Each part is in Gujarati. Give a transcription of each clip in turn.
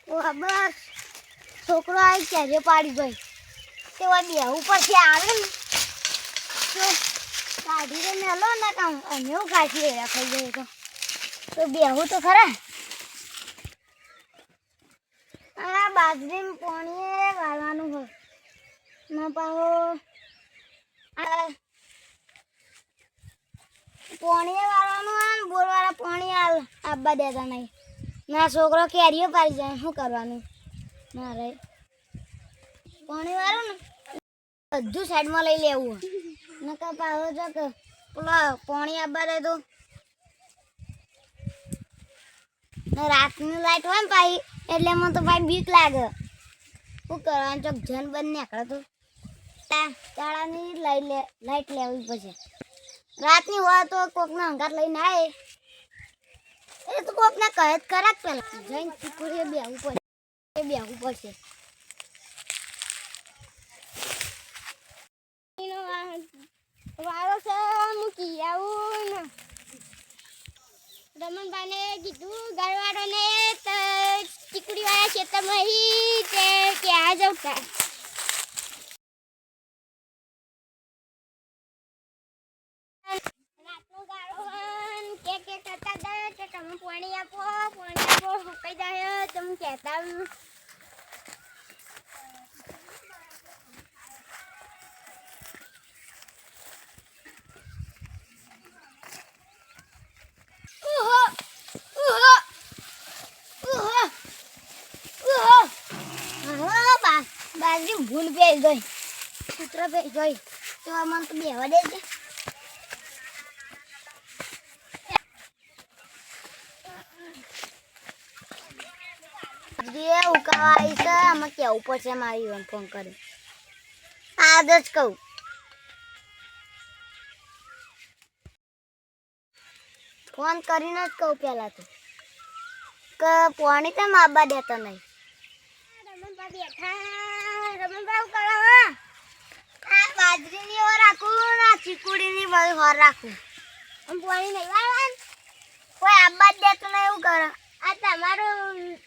ઓ બસ છોકરો આવી ચારે પાડી ગઈ તે વા બેહું પછી આવે ને તો કાઢી દે મેલો ને કામ અને હું કાઢી રાખી જાય તો બેહું તો ખરા આ બાજરીનું પાણી વાળવાનું હોય ના પાહો આ પાણી વાળવાનું હોય ને બોરવાળા પાણી આપવા દેતા નહીં ના છોકરો કેરીઓ પાડી જાય શું કરવાનું મારે પાણી વાળું ને બધું સાઈડમાં લઈ લેવું નકર પાછો જો કે પેલા પાણી આપવા દે તો રાતની લાઈટ હોય ને પાછી એટલે મને તો ભાઈ બીક લાગે શું કરવાનું ચોક જન બંધ નીકળે તો તાળાની લાઈટ લેવી પછી રાતની હોય તો કોકના હંગાત લઈને આવે એ તો કોકને કહે જ ખરા પેલા જઈને ચીકુડીએ બેહવું પડશે વાળો છે મૂકી આવું ને રમણભાઈને કીધું ઘરવાળાને ચીકુડી વાળા ખેતરમાં તે ક્યાં જાઉં કા રાતનો ગાળો કે કરતા દે કે તમે પાણી આપો સુકાઈ જાય તમે કહેતા બાજરી ભૂલ પેઈ ગઈ સૂત્ર પેઈ ગઈ તો મને તો બેવા દે છે જે ઉકાવા આવી છે આમાં કેવું પડશે મારી ફોન કરી આજ જ કહું ફોન કરીને જ કહું પેલા તો કે પાણી કેમ આવવા દેતા નહીં રમણબા બેઠા રમણબા શું કરો આ બાજરીની ઓર રાખું ના ચીકુડીની બધી હોર રાખું આમ પાણી નહીં વાળવાનું કોઈ આવવા જ દેતું નહીં એવું કરે આ તમારો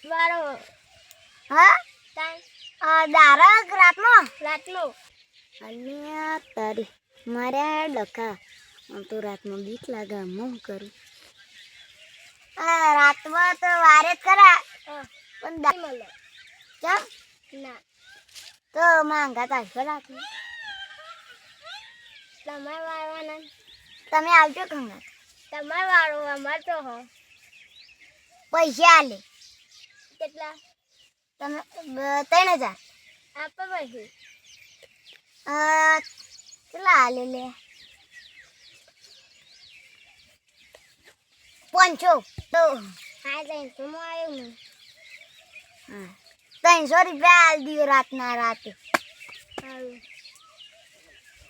વાળો હા દારા રાતનો અલ્યા તારી મારા ડખા આમ તો રાતમાં બીક લાગે હું કરું રાતમાં તો વારે જ ખરા પણ મળે ચમ ના તો માંગા તાશો રાખો તમારે વાળવાના તમે આવજો ખંગા તમારે વાળો અમારે તો હો પૈસા આલે કેટલા તમે 3000 આપો પછી કેટલા આલે લે 500 તો હા 300 માં આવ્યો ને હા 300 રૂપિયા આલ દિયો રાતના રાતે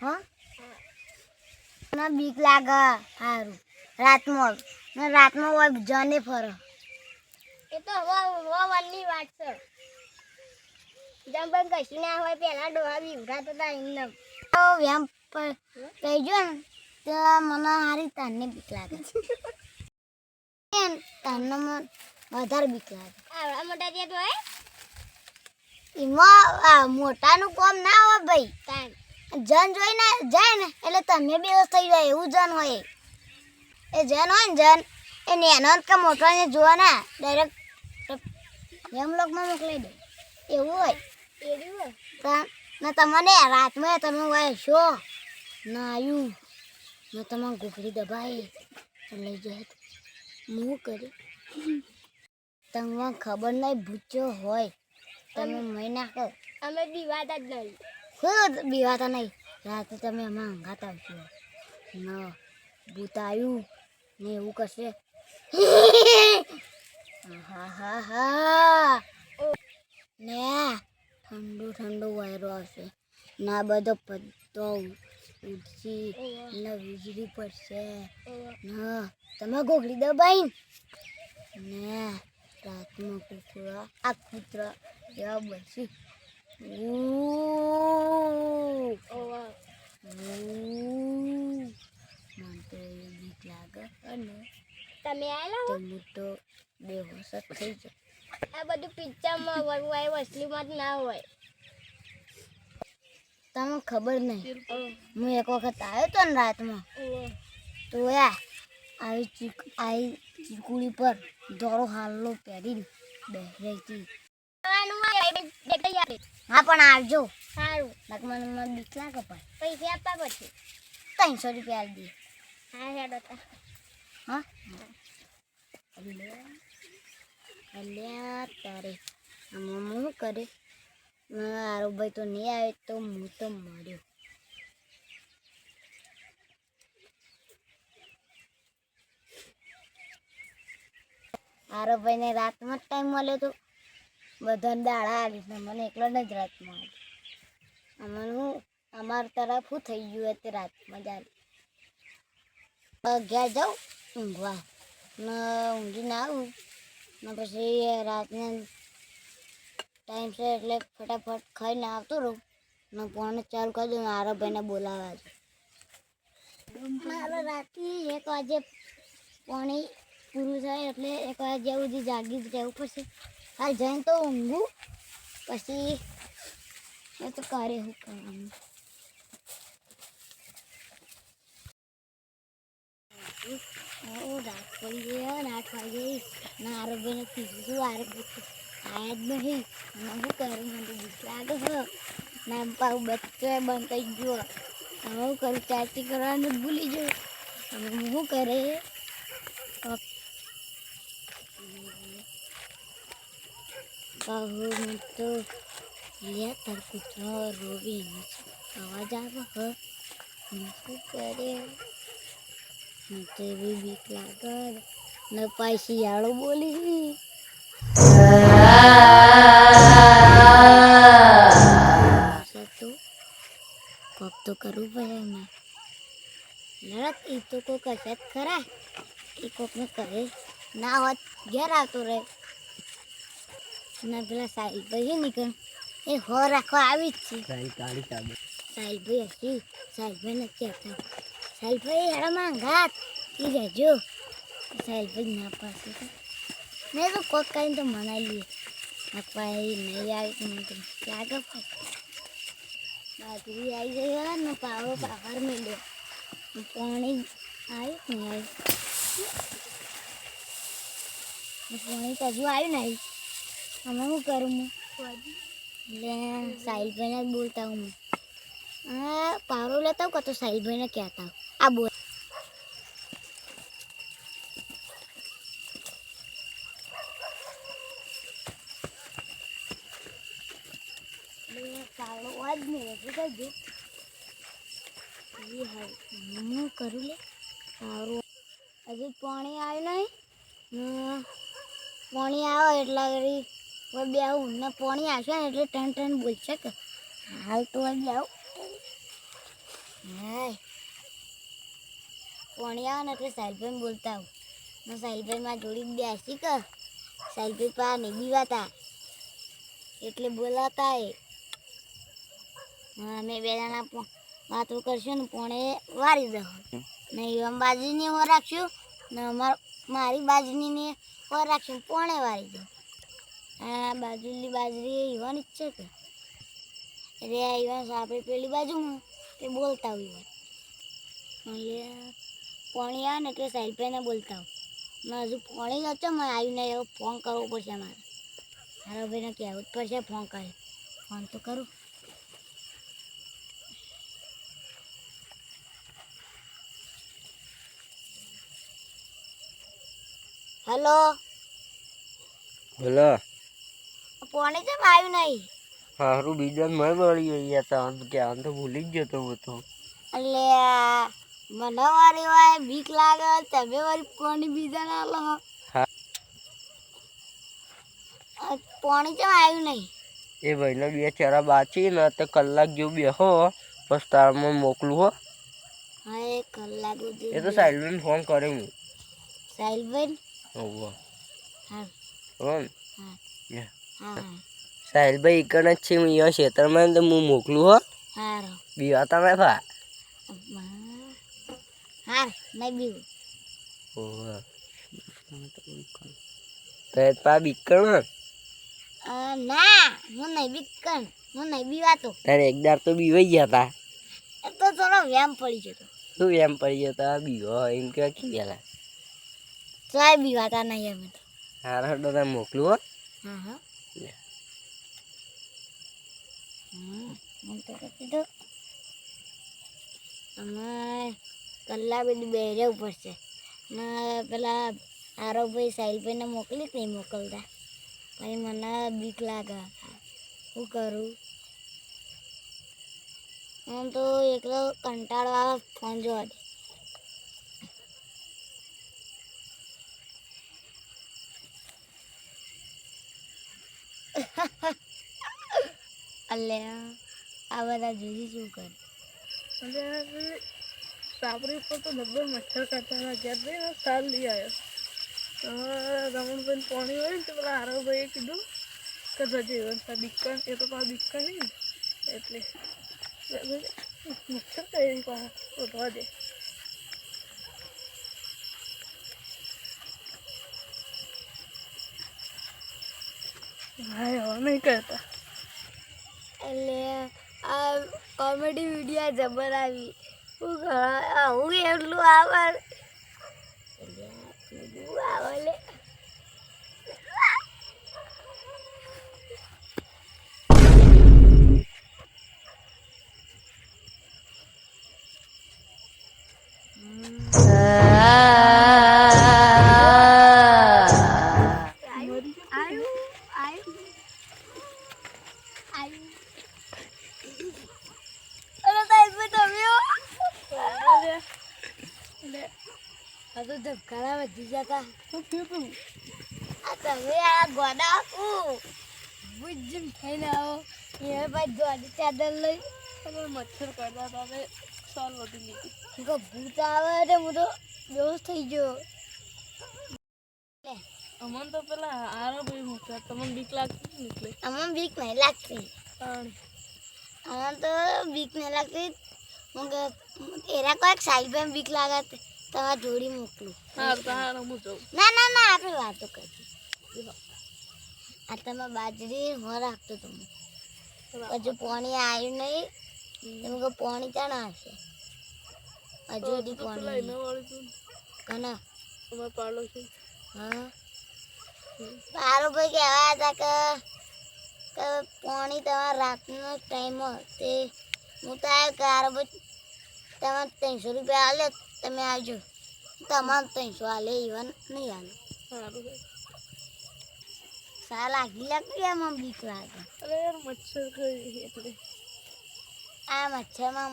હા ના બીક લાગે સારું રાતમાં હોય જને ફરો એ તો વનની વાત છે જંબન કશી ના હોય પેલા ડોહા બીવડા તો એમને વેમ કહી જો ને તો મને સારી તારને બીક લાગે તારને વધારે બીક લાગે આવડા મોટા જે તો એમાં મોટાનું કામ ના હોય ભાઈ તાર જન જોઈને જાય ને એટલે તમે બેહોશ થઈ જાય એવું જન હોય એ જન હોય ને જન એ નેનો કે મોટાને જોવા ના ડાયરેક્ટ એમ લોકમાં મોકલી દે એવું હોય ના તમને રાતમાં તમે હોય શો ના આવ્યું ને તમારે ઘૂઘરી દબાઈ લઈ જાય હું કરી તમને ખબર નહીં ભૂચ્યો હોય તમે મહી નાખો અમે બીવાતા જ નહીં ખુદ બીવાતા નહીં રાતે તમે એમાં હંગાતા આવશો ના ભૂત આવ્યું ને એવું કરશે હા ને ઠંડો વાયરો આવશે ના બધો પત્તો ઉડશી ને વીજળી પડશે ના તમે ઘોઘડી દબાઈ ને રાતમાં કૂતરો એવા બસી મને તો બીક લાગે અને તમે આવેલા તો મોટો બેહોશ થઈ જાય આ બધું પિક્ચરમાં હોય અસલીમાં ના હોય. તમને ખબર નહીં, હું એક વખત આવ્યો તો ને રાતમાં તો આવી ચીકુડી પર દોરો હાલો પહેરીને બેસી હતી. હા પણ આવજો. સારું. મને બીક લાગે પણ પૈસા આપવા પછી 300 રૂપિયા આપી દે. હા હેડો તા. હા અલ્યા તારે આમાં શું કરે? મારો ભાઈ તો નહીં આવે તો હું તો મર્યો. મારો ભાઈને રાતમાં જ ટાઈમ મળ્યો તો બધાને દાડા આવી ને મને એકલો જ રાતમાં આવી. અમારું હું અમારા તરફ શું થઈ ગયું તે રાતમાં જ આવી. ઘેર જાઉં ઊંઘવા ને ઊંઘીને આવું ને પછી રાતને ટાઈમ છે એટલે ફટાફટ ખાઈને આવતો રહું ને ફોન ચાલુ કરી દઉં. મારા ભાઈને બોલાવવા છે. મારે રાતે 1 વાગે પાણી પૂરું થાય એટલે 1 વાગ્યા સુધી જાગી જ રહેવું પડશે. હાલ જઈને તો ઊંઘું પછી એ તો કરે શું કરવાનું. રાત પડી ગઈ 8 વાગે ને આરોગ્યને કીધું આરોગ્ય આયા જ નહીં. શું કરું? મને બીક લાગે છે ને પાછું બચ્ચો બંધ થઈ ગયો. હું કરું? ચાચી કરવાનું ભૂલી ગયો. હવે શું કરે? હું તો લે તાર કૂતરો રોવી અવાજ આવે હ. શું કરે? મને તો એવી બીક લાગે ને પાછી શિયાળો બોલી કોક તો કરવું પડે એમાં. લડત એ તો કોક હશે જ ખરા. એ કોકને કરે ના હોત ઘેર આવતો રહે ના પેલા સાહિલભાઈ નીકળ એ હો રાખવા આવી જ છે. સાહિલભાઈ હસી સાહિલભાઈ નથી કહેતા. સાહિલભાઈ હેડામાં ઘાત એ રહેજો. સાહિલભાઈ ના પાસે નહીં તો કોક કરીને તો મનાઈ લઈએ. ભાઈ નહીં આવી તો મને તો લાગે બાજરી આવી જાય ને પાવડો બહાર મેળ્યો પાણી આવ્યું ને પાણી તો હજુ આવ્યું ને આવી. અમે શું કરું? હું એટલે સાહિલભાઈને જ બોલતા હું. હા પાવડો લેતા હું કતો સાહિલભાઈને કહેતા આ બોલ. પાવડો આજ નહીં હજુ કરજો. હું કરું લે પાવડો હજુ પાણી આવ્યું નહીં. પાણી આવે એટલે ઘડી બે આવું ને પાણી આવશે ને એટલે ટન બોલશે કે હાલ તો બે આવું. હા પાણી આવે ને એટલે સાહિલભાઈને બોલતા આવું ને સાહિલભાઈ માં જોડી બેસી કે સાહિલભાઈ પા નહીં બીવાતા એટલે બોલાતા એ. અમે બે જણા વાતો કરશું ને પોણે વારી દો ને એમ બાજરીની હો રાખશું ને મારી બાજરીની હો રાખશું પોણે વારી દો. આ બાજરી ઈવાની જ છે કે એટલે ઈવાન આપણે પેલી બાજુમાં તે બોલતા હોય એટલે પાણી આવે ને એટલે સાહિલભાઈને બોલતા હોય ને હજુ પાણી જતો મને આવ્યું નહીં. એવો ફોન કરવો પડશે મારે. મારા ભાઈને કહેવું જ પડશે ફોન કરે. ફોન તો કરું. હેલો બોલો. પાણી કેમ આવ્યું નહીં? સારું બીજા મેં વળી ગયા હતા કે આમ તો ભૂલી જ જતો હતો. એટલે મને વારી વાય બીક લાગે તમે વારી પાણી બીજા ના લો. હા પાણી કેમ આવ્યું નહીં? એ ભાઈને 2 ચારા બાચી ને તો કલાક જેવું બેહો પછી તારમાં મોકલું હો. હા 1 કલાક સુધી. એ તો સાહિલભાઈને ફોન કર્યો હું. સાહિલભાઈ હોવ હા હા હા સાહિલભાઈ એકણ જ છે. હું અહીંયા ખેતરમાં તો હું મોકલું હો. હારો બીવા તમે ભા હાર નહીં બીવું. હોવ તો પા બીકણ ના હું નહીં બીકણ હું નહીં બીવાતો તારે એકદાર તો બીવાઈ ગયા તા. એ તો થોડો વ્યામ પડી જતો શું એમ પડી ગયા તા બીવો એમ કે કી ગયેલા. ચાય બીવાતા નહીં અમે તો હારા હડો તાર મોકલું હો. હા હા લે. હું તો કીધું અમે કલાક બધી બેરે ઉપર છે ને પેલા આરોભાઈ સાહિલભાઈને મોકલી જ નહીં મોકલતા પછી મને બીક લાગે શું કરું હું તો એકલો કંટાળો આવે ફોન જોવા દે અલ્યા આ બધા જોઈ શું કરે સાપરી ઉપર તો ડબ્બે મચ્છર કાઢતા હતા ઘેર જઈને સાર લઈ આવ્યો રમણભાઈ પાણી હોય ને તો પેલા આરવભાઈએ કીધું કે જજે બીકણ એ તો પાછા બીકણ નહીં ને એટલે મચ્છર કઈ પાછા ઉઠવા દે હા હવે નહીં કરતા એટલે આ કોમેડી વિડીયો જબર આવી હું એટલું આવે લે આ તો ધબકારા વધી જતા શું થયું તું આ તમે આ ગોડા બુજમ થઈને આવો એ ભાઈ ગોડી ચાદર લઈ તમે મચ્છર કરતા હતા ને સાલ વધી લીધી ભૂત આવે એટલે હું તો બેહોશ થઈ ગયો અમને તો પેલા આરો ભાઈ મૂક્યા તમને બીક લાગતી ને એટલે અમને બીક નહીં લાગતી અમને તો બીક નહીં લાગતી હું એરા કોઈક સાઈડ બીક લાગે તમારે જોડી મોકલું હા તાર હું જાઉં ના ના ના આપણે વાતો કરી આ તમે બાજરી હું રાખતો તમે હજુ પાણી આવ્યું નહીં તમે કહો પાણી ચાણા હશે હજુ સુધી પાણી લઈને વાળી તું કના અમારે પાડો છે હા મારો ભાઈ કહેવા હતા કે પાણી તમારા રાતનો ટાઈમ તે હું તો આવ્યો કે આરો ભાઈ તમારે 300 રૂપિયા હાલે તમે આવજો તમારે 300 હાલે ઇવન નહીં હાલે સારું સા લાગી એમાં બીક લાગે અરે યાર મચ્છર ખાઈ એટલે આ મચ્છરમાં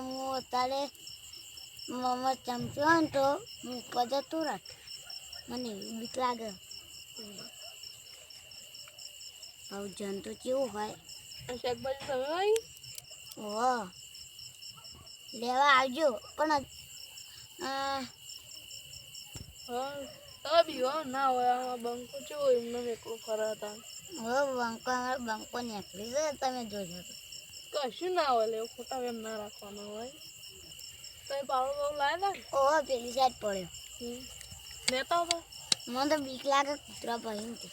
હું અત્યારે મમ્મા ચમચો હોય ને તો હું ઉપર જતું રાખ મને એવી બીક લાગે હવે જંતુ કેવું હોય શાકભાજી તમે આવી ઓ લેવા આવજો પણ હા તમે બીવો ના હોય આમાં બંકો ચેવો એમને એકલો ફરા હતા હવે બંકો નીકળી જાય તમે જોજો તો કશું ના હોય લેવું ખોટા એમ ના રાખવાના હોય તમે પાવડો બહુ લાવ્યા ને ઓહો પેલી સાઈડ પડ્યો લેતા હતા મને તો બીક લાગે કૂતરા ભાઈ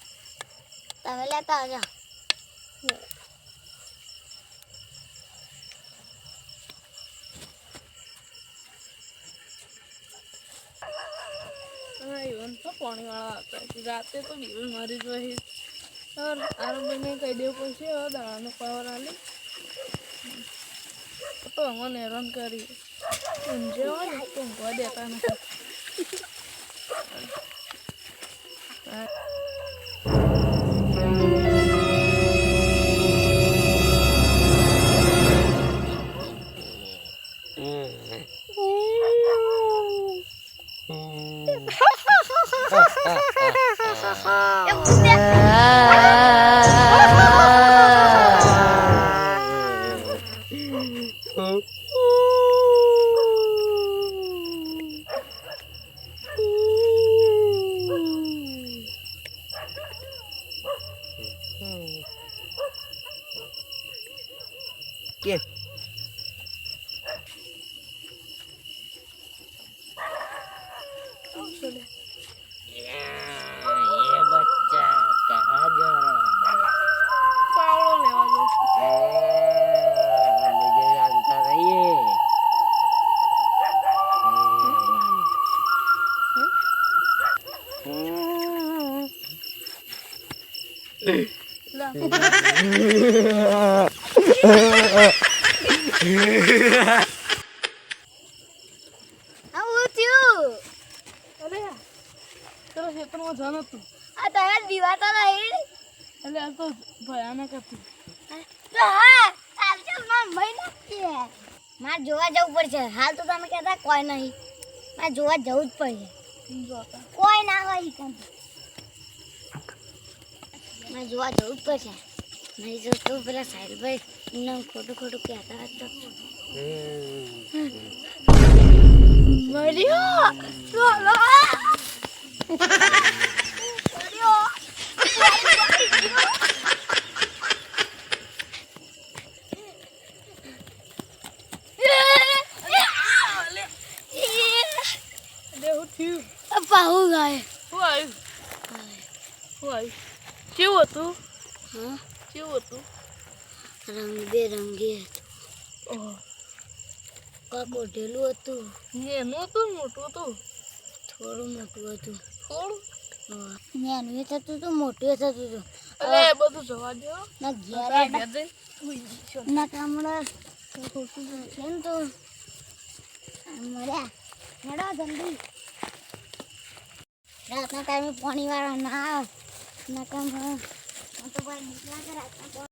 તમે લેતા આવજો હા ઇવન તો પાણીવાળા આવતા હતી રાતે તો બીવન મારી જોઈ આરોગ્યને કહી દેવું પડશે હવે દાડાનો પાવર આલે તો અમને હેરાન કરી ઊંઝે હોય ને તો ઊંઘવા દેતા નથી કે ये बच्चा कहाँ जा रहा है આવું થયું અરે તારા ખેતરમાં જાન હતું આ તારા દીવાતા નહીં એટલે આ તો ભયાનક હતું તો હા આવજો માં ભાઈ નથી મારે જોવા જવું પડશે હાલ તો તમે કહેતા કોઈ નહીં મારે જોવા જવું જ પડશે જોતા કોઈ ના હોય ઈકન મારે જોવા જવું જ પડશે નહીં જો તો પેલા સાહેલભાઈ એમને ખોટું ખોટું કહેતા હતા મર્યો ચલો મર્યો દેવું થયું પાહુ ગાય શું આવ્યું કેવું હતું હા કેવું હતું રંગબેરંગી હતું ઓહ કાંક ઓઢેલું હતું નેનું હતું મોટું હતું થોડું મોટું હતું થોડું નાનું એ થતું હતું મોટું એ થતું હતું એટલે એ બધું જવા દો ના ઘેર ના કામડા ખોટું છે ને તો મર્યા હેડો જલ્દી રાતના ટાઈમે પાણી વાળા ના આવે ના કામ તો ભાઈ નીકળ્યા રાતના